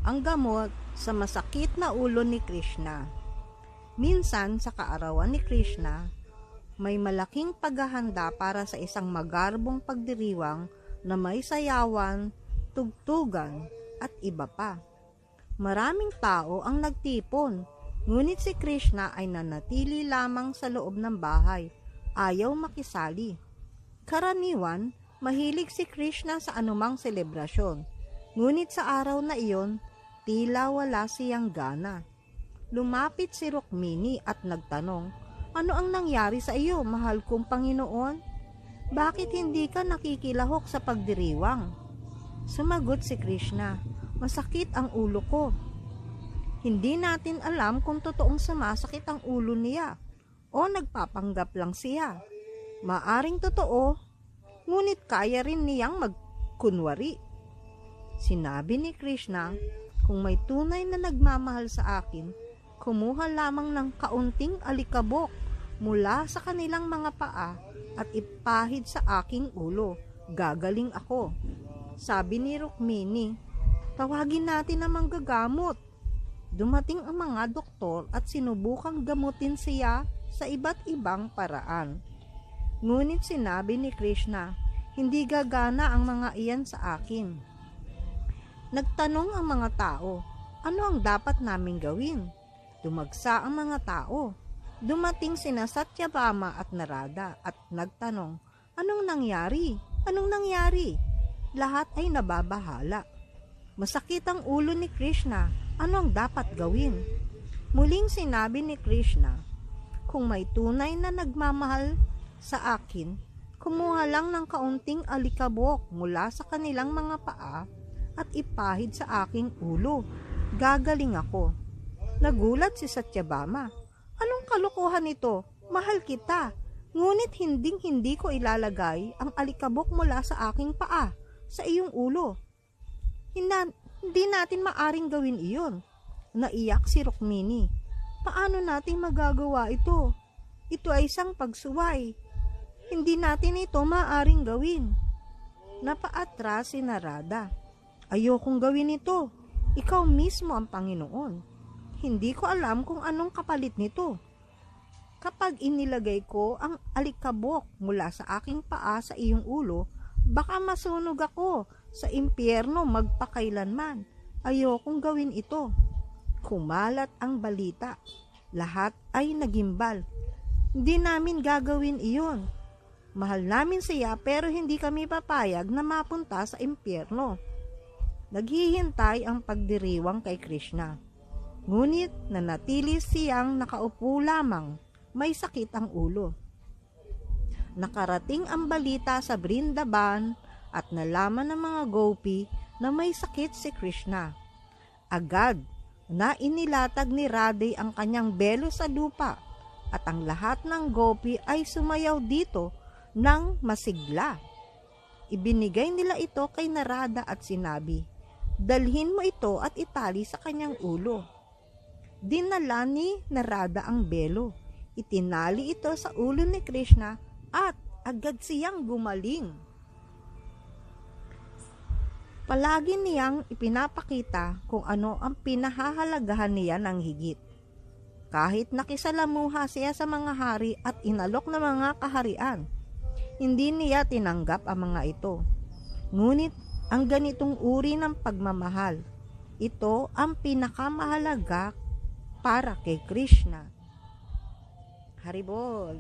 ang gamot sa masakit na ulo ni Krishna. Minsan sa kaarawan ni Krishna, may malaking paghahanda para sa isang magarbong pagdiriwang na may sayawan, tugtugan, at iba pa. Maraming tao ang nagtipon, ngunit si Krishna ay nanatili lamang sa loob ng bahay, ayaw makisali. Karaniwan, mahilig si Krishna sa anumang selebrasyon, ngunit sa araw na iyon, tila wala siyang gana. Lumapit si Rukmini at nagtanong, "Ano ang nangyari sa iyo, mahal kong Panginoon? Bakit hindi ka nakikilahok sa pagdiriwang?" Sumagot si Krishna, "Masakit ang ulo ko." Hindi natin alam kung totoong sumasakit ang ulo niya o nagpapanggap lang siya. Maaring totoo, ngunit kaya rin niyang magkunwari. Sinabi ni Krishna, "Kung may tunay na nagmamahal sa akin, kumuha lamang ng kaunting alikabok mula sa kanilang mga paa at ipahid sa aking ulo. Gagaling ako." Sabi ni Rukmini, "Tawagin natin ang manggagamot." Dumating ang mga doktor at sinubukang gamutin siya sa iba't ibang paraan. Ngunit sinabi ni Krishna, "Hindi gagana ang mga iyan sa akin." Nagtanong ang mga tao, "Ano ang dapat naming gawin?" Dumagsa ang mga tao. Dumating sina Satyabhama at Narada at nagtanong, "Anong nangyari? Anong nangyari?" Lahat ay nababahala. Masakit ang ulo ni Krishna. Ano ang dapat gawin? Muling sinabi ni Krishna, "Kung may tunay na nagmamahal sa akin, kumuha lang ng kaunting alikabok mula sa kanilang mga paa at ipahid sa aking ulo. Gagaling ako." Nagulat si Satyabhama. "Anong kalokohan ito? Mahal kita. Ngunit hindi ko ilalagay ang alikabok mula sa aking paa sa iyong ulo. Hindi natin maaring gawin iyon." Naiyak si Rukmini. "Paano natin magagawa ito? Ito ay isang pagsuway. Hindi natin ito maaring gawin." Napaatras si Narada. "Ayokong gawin ito. Ikaw mismo ang Panginoon. Hindi ko alam kung anong kapalit nito. Kapag inilagay ko ang alikabok mula sa aking paa sa iyong ulo, baka masunog ako sa impyerno magpakailanman. Ayokong gawin ito." Kumalat ang balita. Lahat ay nagimbal. "Hindi namin gagawin iyon. Mahal namin siya pero hindi kami papayag na mapunta sa impyerno." Naghihintay ang pagdiriwang kay Krishna. Ngunit nanatili siyang nakaupo lamang, may sakit ang ulo. Nakarating ang balita sa Brindaban at nalaman ng mga gopi na may sakit si Krishna. Agad na inilatag ni Radhe ang kanyang belo sa lupa at ang lahat ng gopi ay sumayaw dito ng masigla. Ibinigay nila ito kay Narada at sinabi, "Dalhin mo ito at itali sa kanyang ulo." Dinala ni Narada ang belo. Itinali ito sa ulo ni Krishna at agad siyang gumaling. Palagi niyang ipinapakita kung ano ang pinahahalagahan niya ng higit. Kahit nakisalamuha siya sa mga hari at inalok na mga kaharian, hindi niya tinanggap ang mga ito. Ngunit ang ganitong uri ng pagmamahal, ito ang pinakamahalaga para kay Krishna. Haribol.